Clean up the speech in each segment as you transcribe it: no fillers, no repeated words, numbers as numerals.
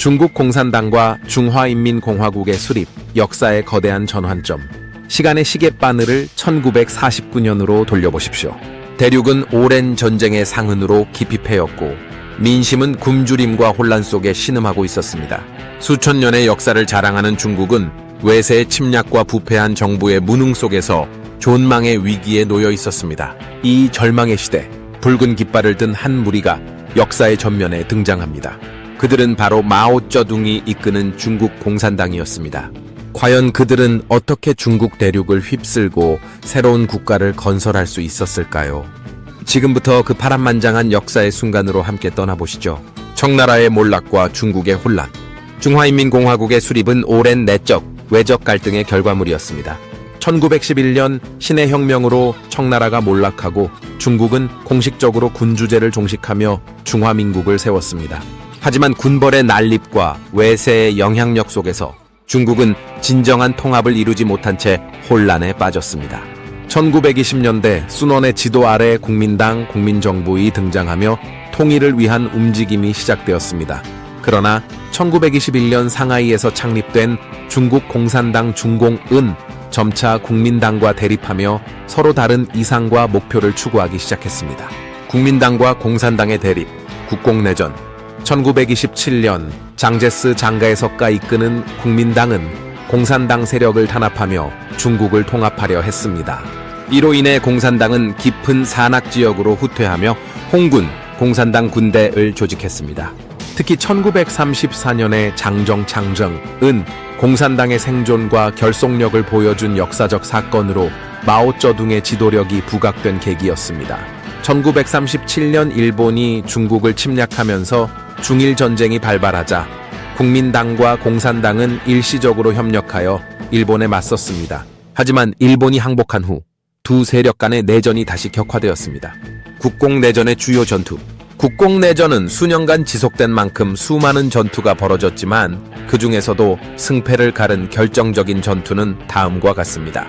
중국 공산당과 중화인민공화국의 수립, 역사의 거대한 전환점. 시간의 시계바늘을 1949년으로 돌려보십시오. 대륙은 오랜 전쟁의 상흔으로 깊이 패였고 민심은 굶주림과 혼란 속에 신음하고 있었습니다. 수천 년의 역사를 자랑하는 중국은 외세의 침략과 부패한 정부의 무능 속에서 존망의 위기에 놓여 있었습니다. 이 절망의 시대, 붉은 깃발을 든 한 무리가 역사의 전면에 등장합니다. 그들은 바로 마오쩌둥이 이끄는 중국 공산당이었습니다. 과연 그들은 어떻게 중국 대륙을 휩쓸고 새로운 국가를 건설할 수 있었을까요? 지금부터 그 파란만장한 역사의 순간으로 함께 떠나보시죠. 청나라의 몰락과 중국의 혼란. 중화인민공화국의 수립은 오랜 내적, 외적 갈등의 결과물이었습니다. 1911년 신해 혁명으로 청나라가 몰락하고 중국은 공식적으로 군주제를 종식하며 중화민국을 세웠습니다. 하지만 군벌의 난립과 외세의 영향력 속에서 중국은 진정한 통합을 이루지 못한 채 혼란에 빠졌습니다. 1920년대 순원의 지도 아래 국민당, 국민정부이 등장하며 통일을 위한 움직임이 시작되었습니다. 그러나 1921년 상하이에서 창립된 중국 공산당 중공은 점차 국민당과 대립하며 서로 다른 이상과 목표를 추구하기 시작했습니다. 국민당과 공산당의 대립, 국공내전. 1927년 장제스 장가해석가 이끄는 국민당은 공산당 세력을 탄압하며 중국을 통합하려 했습니다. 이로 인해 공산당은 깊은 산악지역으로 후퇴하며 홍군, 공산당 군대를 조직했습니다. 특히 1934년의 장정창정은 공산당의 생존과 결속력을 보여준 역사적 사건으로 마오쩌둥의 지도력이 부각된 계기였습니다. 1937년 일본이 중국을 침략하면서 중일 전쟁이 발발하자 국민당과 공산당은 일시적으로 협력하여 일본에 맞섰습니다. 하지만 일본이 항복한 후 두 세력 간의 내전이 다시 격화되었습니다. 국공내전의 주요 전투. 국공내전은 수년간 지속된 만큼 수많은 전투가 벌어졌지만 그 중에서도 승패를 가른 결정적인 전투는 다음과 같습니다.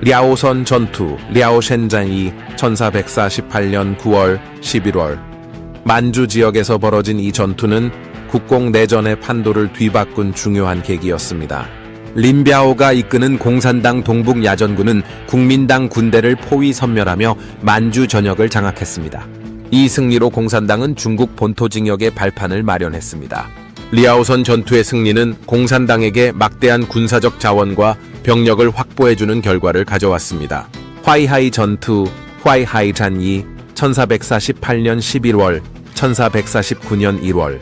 랴오선 전투, 랴오셴전이 1448년 9월, 11월. 만주 지역에서 벌어진 이 전투는 국공내전의 판도를 뒤바꾼 중요한 계기였습니다. 린비아오가 이끄는 공산당 동북야전군은 국민당 군대를 포위 섬멸하며 만주 전역을 장악했습니다. 이 승리로 공산당은 중국 본토 징역의 발판을 마련했습니다. 리아오선 전투의 승리는 공산당에게 막대한 군사적 자원과 병력을 확보해주는 결과를 가져왔습니다. 화이하이 전투, 화이하이잔이 1448년 11월, 1449년 1월.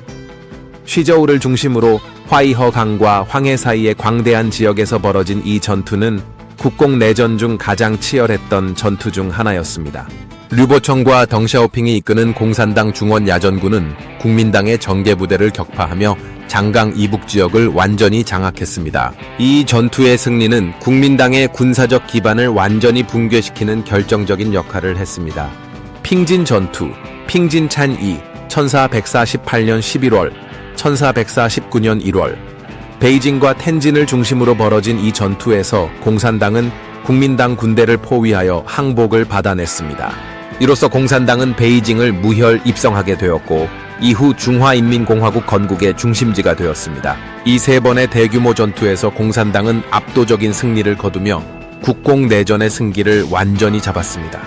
쉬저우를 중심으로 화이허강과 황해 사이의 광대한 지역에서 벌어진 이 전투는 국공내전 중 가장 치열했던 전투 중 하나였습니다. 류보청과 덩샤오핑이 이끄는 공산당 중원야전군은 국민당의 정계부대를 격파하며 장강 이북 지역을 완전히 장악했습니다. 이 전투의 승리는 국민당의 군사적 기반을 완전히 붕괴시키는 결정적인 역할을 했습니다. 핑진 전투, 핑진찬이 1448년 11월, 1449년 1월. 베이징과 텐진을 중심으로 벌어진 이 전투에서 공산당은 국민당 군대를 포위하여 항복을 받아냈습니다. 이로써 공산당은 베이징을 무혈 입성하게 되었고 이후 중화인민공화국 건국의 중심지가 되었습니다. 이 세 번의 대규모 전투에서 공산당은 압도적인 승리를 거두며 국공내전의 승기를 완전히 잡았습니다.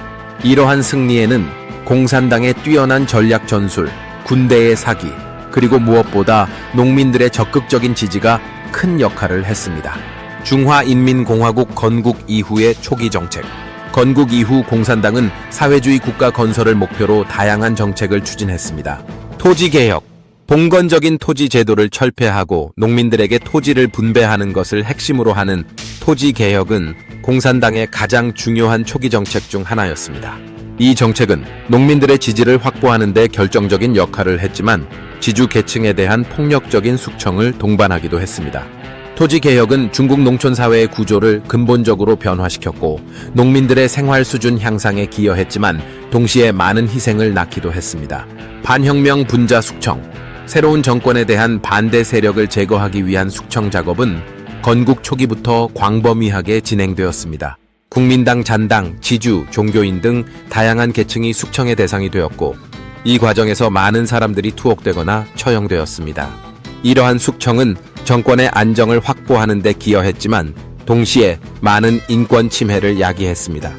이러한 승리에는 공산당의 뛰어난 전략 전술, 군대의 사기, 그리고 무엇보다 농민들의 적극적인 지지가 큰 역할을 했습니다. 중화인민공화국 건국 이후의 초기 정책. 건국 이후 공산당은 사회주의 국가 건설을 목표로 다양한 정책을 추진했습니다. 토지개혁. 봉건적인 토지 제도를 철폐하고 농민들에게 토지를 분배하는 것을 핵심으로 하는 토지개혁은 공산당의 가장 중요한 초기 정책 중 하나였습니다. 이 정책은 농민들의 지지를 확보하는 데 결정적인 역할을 했지만 지주 계층에 대한 폭력적인 숙청을 동반하기도 했습니다. 토지개혁은 중국 농촌사회의 구조를 근본적으로 변화시켰고 농민들의 생활 수준 향상에 기여했지만 동시에 많은 희생을 낳기도 했습니다. 반혁명 분자 숙청. 새로운 정권에 대한 반대 세력을 제거하기 위한 숙청 작업은 건국 초기부터 광범위하게 진행되었습니다. 국민당 잔당, 지주, 종교인 등 다양한 계층이 숙청의 대상이 되었고 이 과정에서 많은 사람들이 투옥되거나 처형되었습니다. 이러한 숙청은 정권의 안정을 확보하는 데 기여했지만 동시에 많은 인권 침해를 야기했습니다.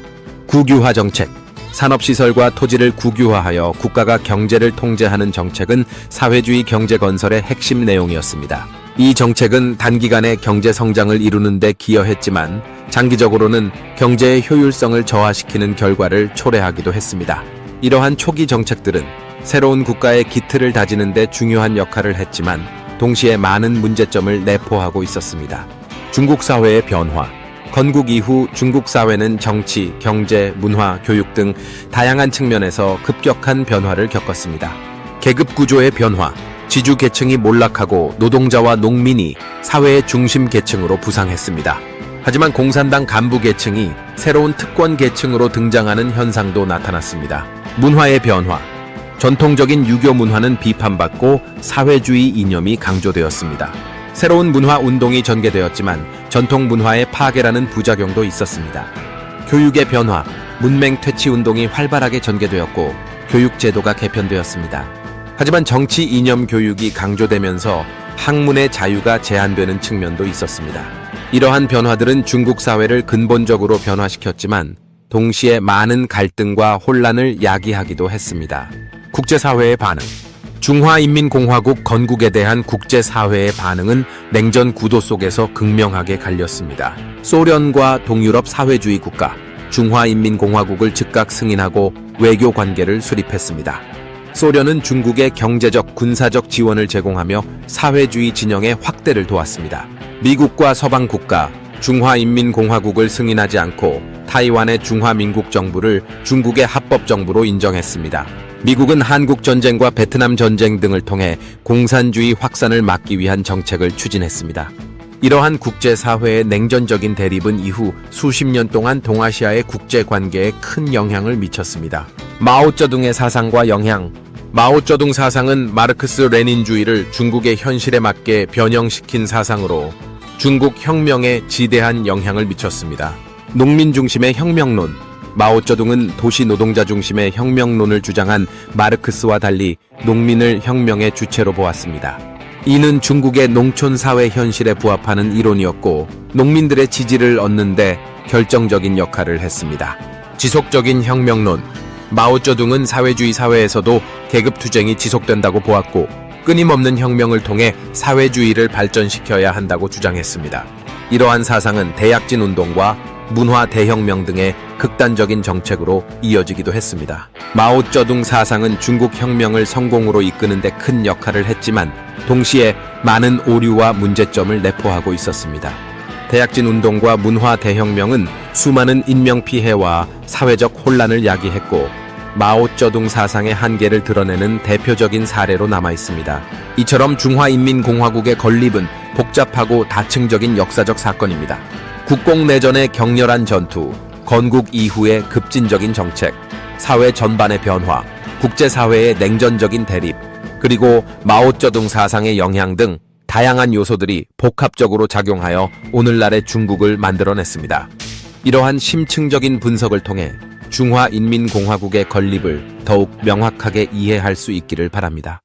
국유화 정책, 산업시설과 토지를 국유화하여 국가가 경제를 통제하는 정책은 사회주의 경제 건설의 핵심 내용이었습니다. 이 정책은 단기간에 경제 성장을 이루는 데 기여했지만 장기적으로는 경제의 효율성을 저하시키는 결과를 초래하기도 했습니다. 이러한 초기 정책들은 새로운 국가의 기틀을 다지는 데 중요한 역할을 했지만 동시에 많은 문제점을 내포하고 있었습니다. 중국 사회의 변화. 건국 이후 중국 사회는 정치, 경제, 문화, 교육 등 다양한 측면에서 급격한 변화를 겪었습니다. 계급 구조의 변화. 지주 계층이 몰락하고 노동자와 농민이 사회의 중심 계층으로 부상했습니다. 하지만 공산당 간부 계층이 새로운 특권 계층으로 등장하는 현상도 나타났습니다. 문화의 변화. 전통적인 유교 문화는 비판받고 사회주의 이념이 강조되었습니다. 새로운 문화 운동이 전개되었지만 전통 문화의 파괴라는 부작용도 있었습니다. 교육의 변화. 문맹 퇴치 운동이 활발하게 전개되었고 교육 제도가 개편되었습니다. 하지만 정치 이념 교육이 강조되면서 학문의 자유가 제한되는 측면도 있었습니다. 이러한 변화들은 중국 사회를 근본적으로 변화시켰지만 동시에 많은 갈등과 혼란을 야기하기도 했습니다. 국제사회의 반응. 중화인민공화국 건국에 대한 국제사회의 반응은 냉전 구도 속에서 극명하게 갈렸습니다. 소련과 동유럽 사회주의 국가, 중화인민공화국을 즉각 승인하고 외교 관계를 수립했습니다. 소련은 중국에 경제적, 군사적 지원을 제공하며 사회주의 진영의 확대를 도왔습니다. 미국과 서방 국가, 중화인민공화국을 승인하지 않고 타이완의 중화민국 정부를 중국의 합법정부로 인정했습니다. 미국은 한국전쟁과 베트남 전쟁 등을 통해 공산주의 확산을 막기 위한 정책을 추진했습니다. 이러한 국제사회의 냉전적인 대립은 이후 수십 년 동안 동아시아의 국제관계에 큰 영향을 미쳤습니다. 마오쩌둥의 사상과 영향. 마오쩌둥 사상은 마르크스 레닌주의를 중국의 현실에 맞게 변형시킨 사상으로 중국 혁명에 지대한 영향을 미쳤습니다. 농민 중심의 혁명론. 마오쩌둥은 도시 노동자 중심의 혁명론을 주장한 마르크스와 달리 농민을 혁명의 주체로 보았습니다. 이는 중국의 농촌 사회 현실에 부합하는 이론이었고 농민들의 지지를 얻는 데 결정적인 역할을 했습니다. 지속적인 혁명론. 마오쩌둥은 사회주의 사회에서도 계급투쟁이 지속된다고 보았고 끊임없는 혁명을 통해 사회주의를 발전시켜야 한다고 주장했습니다. 이러한 사상은 대약진 운동과 문화 대혁명 등의 극단적인 정책으로 이어지기도 했습니다. 마오쩌둥 사상은 중국 혁명을 성공으로 이끄는 데 큰 역할을 했지만 동시에 많은 오류와 문제점을 내포하고 있었습니다. 대약진 운동과 문화 대혁명은 수많은 인명피해와 사회적 혼란을 야기했고 마오쩌둥 사상의 한계를 드러내는 대표적인 사례로 남아 있습니다. 이처럼 중화인민공화국의 건립은 복잡하고 다층적인 역사적 사건입니다. 국공내전의 격렬한 전투, 건국 이후의 급진적인 정책, 사회 전반의 변화, 국제사회의 냉전적인 대립, 그리고 마오쩌둥 사상의 영향 등 다양한 요소들이 복합적으로 작용하여 오늘날의 중국을 만들어냈습니다. 이러한 심층적인 분석을 통해 중화인민공화국의 건립을 더욱 명확하게 이해할 수 있기를 바랍니다.